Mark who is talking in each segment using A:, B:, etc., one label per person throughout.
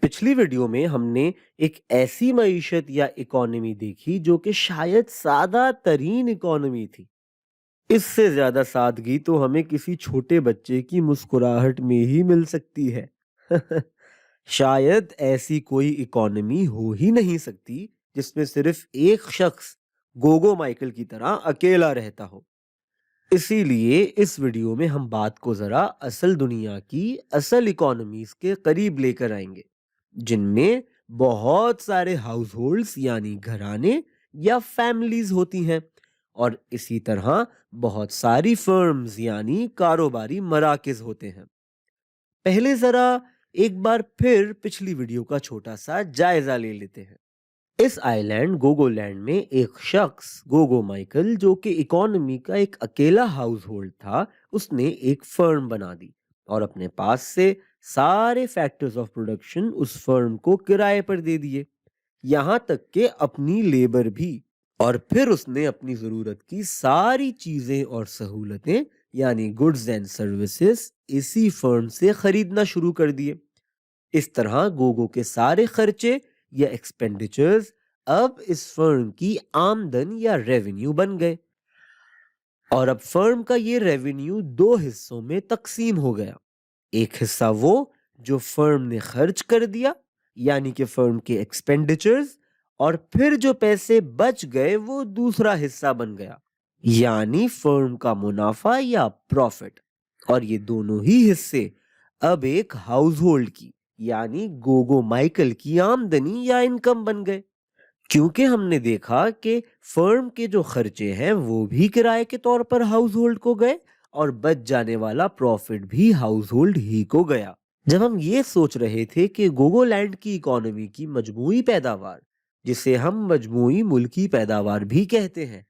A: पिछली वीडियो में हमने एक ऐसी मईशत या इकोनॉमी देखी जो कि शायद सादा तरीन इकोनॉमी थी। इससे ज्यादा सादगी तो हमें किसी छोटे बच्चे की मुस्कुराहट में ही मिल सकती है। शायद ऐसी कोई इकोनॉमी हो ही नहीं सकती जिसमें सिर्फ एक शख्स गोगो माइकल की तरह अकेला रहता हो। इसीलिए इस वीडियो में हम बात को जरा असल दुनिया की असल इकोनॉमीज के करीब लेकर आएंगे, जिनमें बहुत सारे हाउस होल्ड्स यानी घराने या फैमिलीज होती हैं, और इसी तरह बहुत सारी फर्म्स यानी कारोबारी मराकज होते हैं। पहले जरा एक बार फिर पिछली वीडियो का छोटा सा जायजा ले लेते हैं। इस आइलैंड गोगोलैंड में एक शख्स गोगो माइकल, जो कि इकोनॉमी का एक अकेला हाउस होल्ड था, उसने एक फर्म बना दी और अपने पास से सारे फैक्टर्स ऑफ प्रोडक्शन उस फर्म को किराए पर दे दिए, यहाँ तक कि अपनी लेबर भी। और फिर उसने अपनी जरूरत की सारी चीजें और सहूलतें यानी गुड्स एंड सर्विसेज इसी फर्म से खरीदना शुरू कर दिए। इस तरह गोगो के सारे खर्चे या एक्सपेंडिचर्स अब इस फर्म की आमदन या रेवेन्यू बन गए, और अब फर्म का ये रेवेन्यू दो हिस्सों में तकसीम हो गया। एक हिस्सा वो जो फर्म ने खर्च कर दिया यानी कि फर्म के एक्सपेंडिचर्स, और फिर जो पैसे बच गए वो दूसरा हिस्सा बन गया यानी फर्म का मुनाफा या प्रॉफिट। और ये दोनों ही हिस्से अब एक हाउस होल्ड की यानी गोगो माइकल की आमदनी या इनकम बन गए, क्योंकि हमने देखा कि फर्म के जो खर्चे हैं वो भी किराए के तौर पर हाउस होल्ड को गए, और बच जाने वाला प्रॉफिट भी हाउस होल्ड ही को गया। जब हम ये सोच रहे थे कि गोगोलैंड की इकोनॉमी की मजमूई पैदावार, जिसे हम मजमूई मुल्की पैदावार भी कहते हैं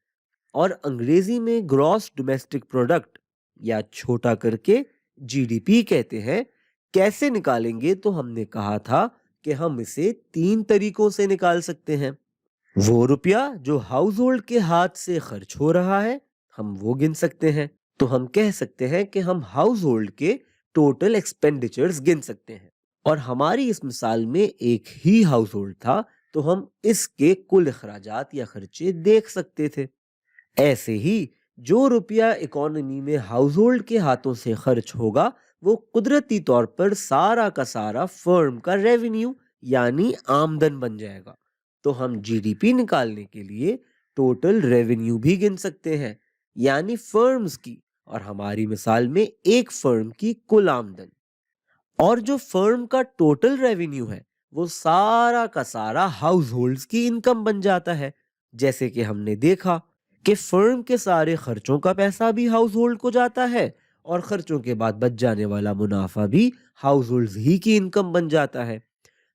A: और अंग्रेजी में ग्रॉस डोमेस्टिक प्रोडक्ट या छोटा करके जीडीपी कहते हैं, कैसे निकालेंगे, तो हमने कहा था कि हम इसे तीन तरीकों से निकाल सकते हैं। वो रुपया जो हाउस होल्ड के हाथ से खर्च हो रहा है, हम वो गिन सकते हैं। तो हम कह सकते हैं कि हम हाउस होल्ड के टोटल एक्सपेंडिचर्स गिन सकते हैं, और हमारी इस मिसाल में एक ही हाउस होल्ड था, तो हम इसके कुल अखराजात या खर्चे देख सकते थे। ऐसे ही जो रुपया इकोनॉमी में हाउस होल्ड के हाथों से खर्च होगा वो कुदरती तौर पर सारा का सारा फर्म का रेवेन्यू यानी आमदन बन जाएगा। तो हम जीडीपी निकालने के लिए टोटल रेवेन्यू भी गिन सकते हैं यानी फर्म्स की, और हमारी मिसाल में एक फर्म की कुल आमदन। और जो फर्म का टोटल रेवेन्यू है वो सारा का सारा हाउस होल्ड्स की इनकम बन जाता है। जैसे कि हमने देखा कि फर्म के सारे खर्चों का पैसा भी हाउस होल्ड को जाता है, और खर्चों के बाद बच जाने वाला मुनाफा भी हाउस होल्ड्स ही की इनकम बन जाता है।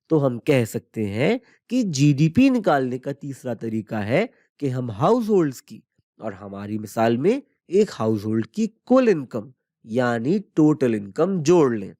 A: तो हम कह सकते हैं कि जीडीपी निकालने का तीसरा तरीका है कि हम हाउस होल्ड्स की और हमारी मिसाल में एक हाउस होल्ड की कुल इनकम यानी टोटल इनकम जोड़ लें।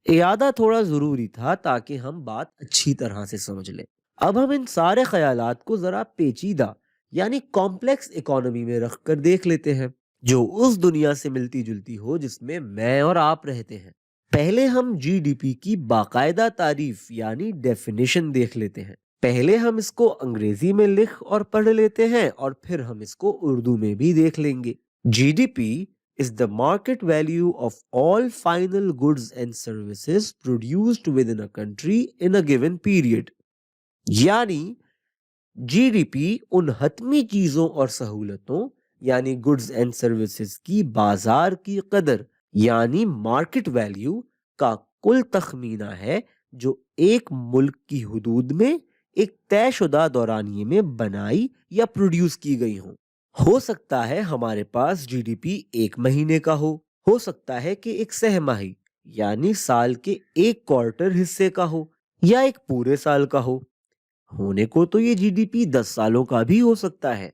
A: इयादा थोड़ा जरूरी था ताकि हम बात अच्छी तरह से समझ लें। अब हम इन सारे ख्यालात को जरा पेचीदा यानी कॉम्प्लेक्स इकोनॉमी में रखकर देख लेते हैं, जो उस दुनिया से मिलती जुलती हो जिसमें मैं और आप रहते हैं। पहले हम जीडीपी की बाकायदा तारीफ यानी डेफिनेशन देख लेते हैं। पहले हम इसको अंग्रेजी में लिख और पढ़ लेते हैं, और फिर हम इसको उर्दू में भी देख लेंगे। GDP is the market value of all final goods and services produced within a country in a given period। यानी जीडीपी उन हतमी चीजों और सहूलतों यानी गुड्स एंड सर्विसेज की बाजार की कदर यानी मार्केट वैल्यू का कुल तखमीना है, जो एक मुल्क की हुदूद में एक तयशुदा दौरानिये में बनाई या प्रोड्यूस की गई हो सकता है हमारे पास जीडीपी एक महीने का हो सकता है कि एक सहमाही यानी साल के एक क्वार्टर हिस्से का हो, या एक पूरे साल का हो। होने को तो ये जीडीपी 10 सालों का भी हो सकता है,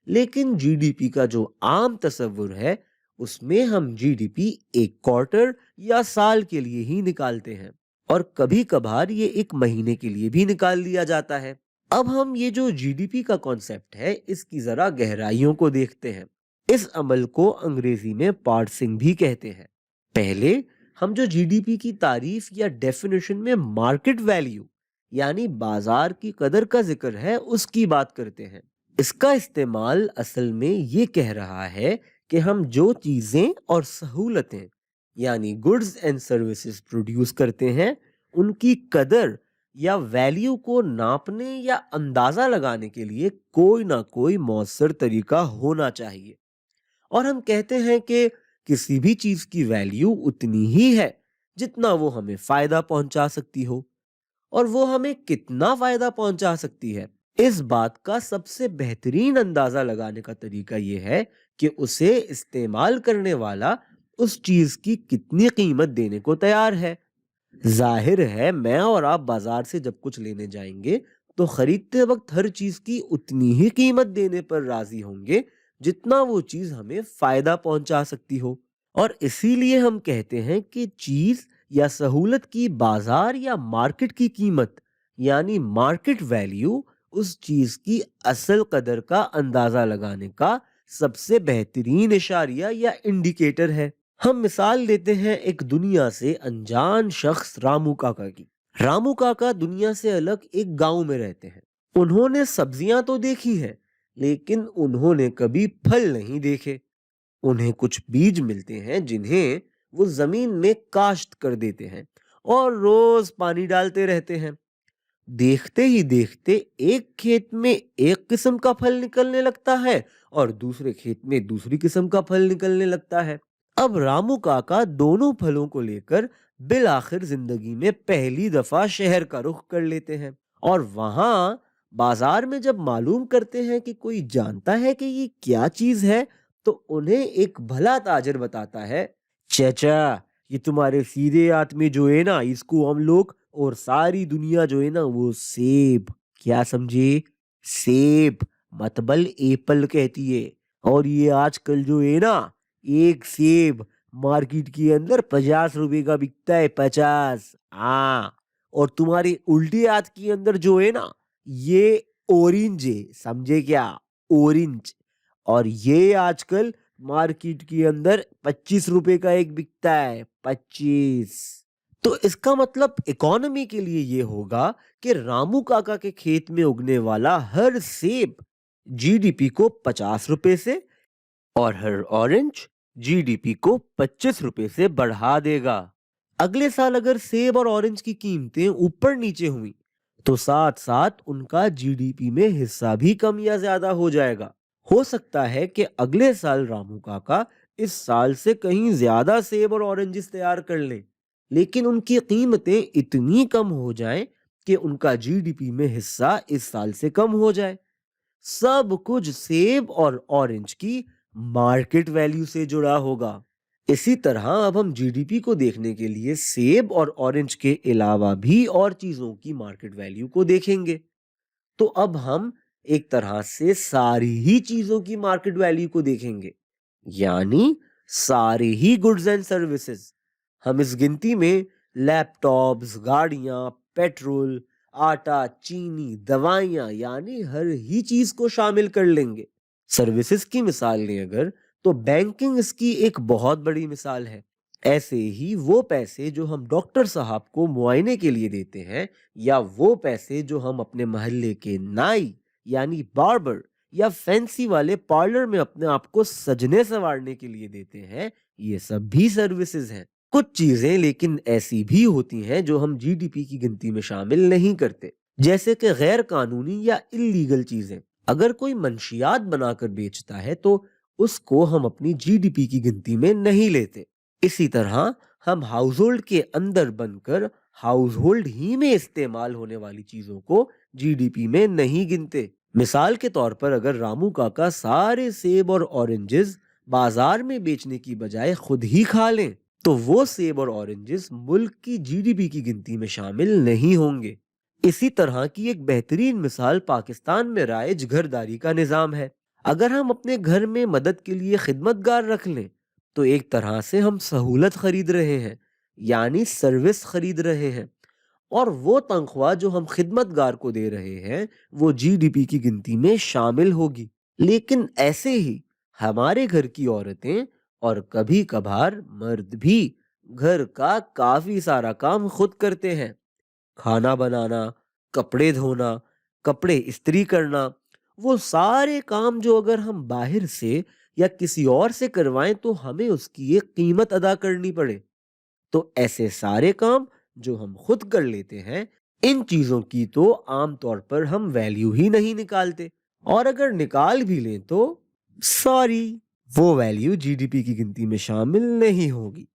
A: लेकिन जीडीपी का जो आम तस्वुर है उसमें हम जीडीपी एक क्वार्टर या साल के लिए ही निकालते हैं, और कभी कभार ये एक महीने के लिए भी निकाल लिया जाता है। अब हम ये जो जीडीपी का कॉन्सेप्ट है इसकी जरा गहराइयों को देखते हैं। इस अमल को अंग्रेजी में पार्सिंग भी कहते हैं। पहले हम जो जीडीपी की तारीफ या डेफिनेशन में मार्केट वैल्यू यानी बाजार की कदर का जिक्र है उसकी बात करते हैं। इसका इस्तेमाल असल में ये कह रहा है कि हम जो चीजें और सहूलतें यानी गुड्स एंड सर्विसेज प्रोड्यूस करते हैं उनकी कदर या वैल्यू को नापने या अंदाजा लगाने के लिए कोई ना कोई मौसर तरीका होना चाहिए। और हम कहते हैं कि किसी भी चीज की वैल्यू उतनी ही है जितना वो हमें फायदा पहुंचा सकती हो। और वो हमें कितना फायदा पहुंचा सकती है, इस बात का सबसे बेहतरीन अंदाजा लगाने का तरीका यह है कि उसे इस्तेमाल करने वाला उस चीज की कितनी कीमत देने को तैयार है। जाहिर है मैं और आप बाजार से जब कुछ लेने जाएंगे तो खरीदते वक्त हर चीज की उतनी ही कीमत देने पर राजी होंगे जितना वो चीज हमें फायदा पहुंचा सकती हो। और इसीलिए हम कहते हैं कि चीज या सहूलत की बाजार या मार्केट की कीमत यानी मार्केट वैल्यू उस चीज की असल कदर का अंदाजा लगाने का सबसे बेहतरीन इशारिया या इंडिकेटर है। हम मिसाल लेते हैं एक दुनिया से अनजान शख्स रामू काका की। रामू काका दुनिया से अलग एक गांव में रहते हैं। उन्होंने सब्जियां तो देखी हैं, लेकिन उन्होंने कभी फल नहीं देखे। उन्हें कुछ बीज मिलते हैं जिन्हें वो जमीन में काश्त कर देते हैं और रोज पानी डालते रहते हैं। देखते ही देखते एक खेत में एक किस्म का फल निकलने लगता है और दूसरे खेत में दूसरी किस्म का फल निकलने लगता है। अब रामू काका दोनों फलों को लेकर बिल आखिर जिंदगी में पहली दफा शहर का रुख कर लेते हैं। और वहां बाजार में जब मालूम करते हैं कि कोई जानता है कि ये क्या चीज है, तो उन्हें एक भला ताजर बताता है, चाचा ये तुम्हारे सीधे हाथ में जो है ना इसको हम लोग और सारी दुनिया जो है ना वो सेब, क्या समझे, सेब मतबल एप्पल कहती है। और ये आजकल जो है ना एक सेब मार्केट के अंदर 50 रुपए का बिकता है, 50। हाँ, और तुम्हारे उल्टे हाथ के अंदर जो है ना ये ऑरेंज है, समझे क्या, ऑरेंज। और ये आजकल मार्केट के अंदर 25 रुपए का एक बिकता है, 25। तो इसका मतलब इकोनॉमी के लिए ये होगा कि रामू काका के खेत में उगने वाला हर सेब जीडीपी को 50 रुपए से और हर ऑरेंज जीडीपी को 25 रुपए से बढ़ा देगा। अगले साल अगर सेब और ऑरेंज की कीमतें ऊपर नीचे हुई तो साथ साथ उनका जीडीपी में हिस्सा भी कम या ज्यादा हो जाएगा। हो सकता है कि अगले साल रामू काका इस साल से कहीं ज्यादा सेब और ऑरेंजेस तैयार कर लें, लेकिन उनकी कीमतें इतनी कम हो जाएं कि उनका जीडीपी में हिस्सा इस साल से कम हो जाए। सब कुछ सेब और ऑरेंज की मार्केट वैल्यू से जुड़ा होगा। इसी तरह अब हम जीडीपी को देखने के लिए सेब और ऑरेंज के अलावा भी और चीजों की मार्केट वैल्यू को देखेंगे। तो अब हम एक तरह से सारी ही चीजों की मार्केट वैल्यू को देखेंगे, यानी सारे ही गुड्स एंड सर्विसेज। हम इस गिनती में लैपटॉप्स, गाड़ियां, पेट्रोल, आटा, चीनी, दवाइयां यानी हर ही चीज को शामिल कर लेंगे। सर्विसेज की मिसाल लें अगर, तो बैंकिंग इसकी एक बहुत बड़ी मिसाल है। ऐसे ही वो पैसे जो हम डॉक्टर साहब को मुआयने के लिए देते हैं, या वो पैसे जो हम अपने मोहल्ले के नाई यानी बार्बर या फैंसी वाले पार्लर में अपने आप को सजने संवारने के लिए देते हैं, ये सब भी सर्विसेज हैं। कुछ चीजें लेकिन ऐसी भी होती हैं जो हम जीडीपी की गिनती में शामिल नहीं करते, जैसे कि गैर कानूनी या इल्लीगल चीजें। अगर कोई मंशियात बनाकर बेचता है तो उसको हम अपनी जीडीपी की गिनती में नहीं लेते। इसी तरह हम हाउस होल्ड के अंदर बनकर हाउस होल्ड ही में इस्तेमाल होने वाली चीजों को जीडीपी में नहीं गिनते। मिसाल के तौर पर अगर रामू काका सारे सेब और ऑरेंजेस बाजार में बेचने की बजाय खुद ही खा लें, तो वो सेब और ऑरेंजेस मुल्क की जीडीपी की गिनती में शामिल नहीं होंगे। इसी तरह की एक बेहतरीन मिसाल पाकिस्तान में राइज घरदारी का निजाम है। अगर हम अपने घर में मदद के लिए खिदमतगार रख लें, तो एक तरह से हम सहूलत खरीद रहे हैं, यानी सर्विस खरीद रहे हैं। और वो तनख्वाह जो हम खिदमतगार को दे रहे हैं वो जीडीपी की गिनती में शामिल होगी। लेकिन ऐसे ही हमारे घर की औरतें और कभी कभार मर्द भी घर का काफी सारा काम खुद करते हैं। खाना बनाना, कपड़े धोना, कपड़े इस्त्री करना, वो सारे काम जो अगर हम बाहर से या किसी और से करवाएं तो हमें उसकी एक कीमत अदा करनी पड़े। तो ऐसे सारे काम जो हम खुद कर लेते हैं, इन चीजों की तो आमतौर पर हम वैल्यू ही नहीं निकालते, और अगर निकाल भी लें तो सॉरी, वो वैल्यू जीडीपी की गिनती में शामिल नहीं होगी।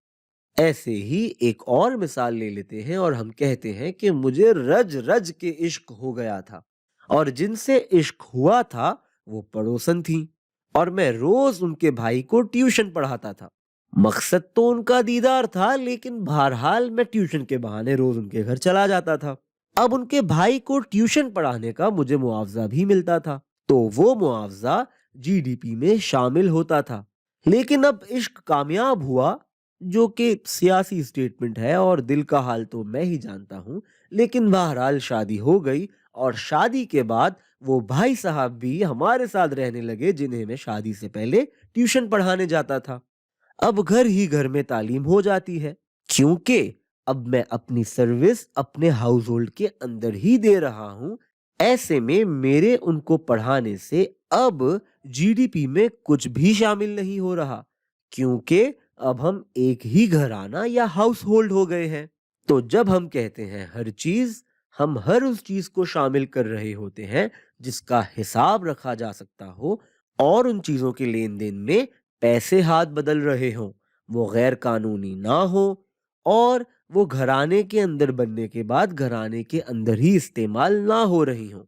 A: ऐसे ही एक और मिसाल ले लेते हैं और हम कहते हैं कि मुझे रज रज के इश्क हो गया था, और जिनसे इश्क हुआ था वो पड़ोसन थी, और मैं रोज उनके भाई को ट्यूशन पढ़ाता था। मकसद तो उनका दीदार था, लेकिन बहरहाल मैं ट्यूशन के बहाने रोज उनके घर चला जाता था। अब उनके भाई को ट्यूशन पढ़ाने का मुझे मुआवजा भी मिलता था, तो वो मुआवजा जीडीपी में शामिल होता था। लेकिन अब इश्क कामयाब हुआ, जो कि सियासी स्टेटमेंट है और दिल का हाल तो मैं ही जानता हूं। लेकिन बहरहाल शादी हो गई, और शादी के बाद वो भाई साहब भी हमारे साथ रहने लगे जिन्हें मैं शादी से पहले ट्यूशन पढ़ाने जाता था। अब घर ही घर में तालीम हो जाती है, क्योंकि अब मैं अपनी सर्विस अपने हाउस होल्ड के अंदर ही दे रहा हूं। ऐसे में मेरे उनको पढ़ाने से अब जीडीपी में कुछ भी शामिल नहीं हो रहा, क्योंकि अब हम एक ही घराना या हाउस होल्ड हो गए हैं। तो जब हम कहते हैं हर चीज, हम हर उस चीज को शामिल कर रहे होते हैं जिसका हिसाब रखा जा सकता हो, और उन चीजों के लेन देन में पैसे हाथ बदल रहे हों, वो गैर कानूनी ना हो, और वो घराने के अंदर बनने के बाद घराने के अंदर ही इस्तेमाल ना हो रही हों।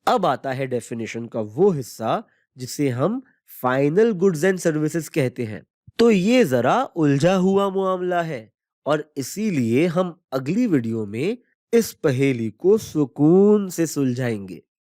A: अब आता है डेफिनेशन का वो हिस्सा जिसे हम फाइनल गुड्स एंड सर्विसेज कहते हैं। तो ये जरा उलझा हुआ मामला है, और इसीलिए हम अगली वीडियो में इस पहेली को सुकून से सुलझाएंगे।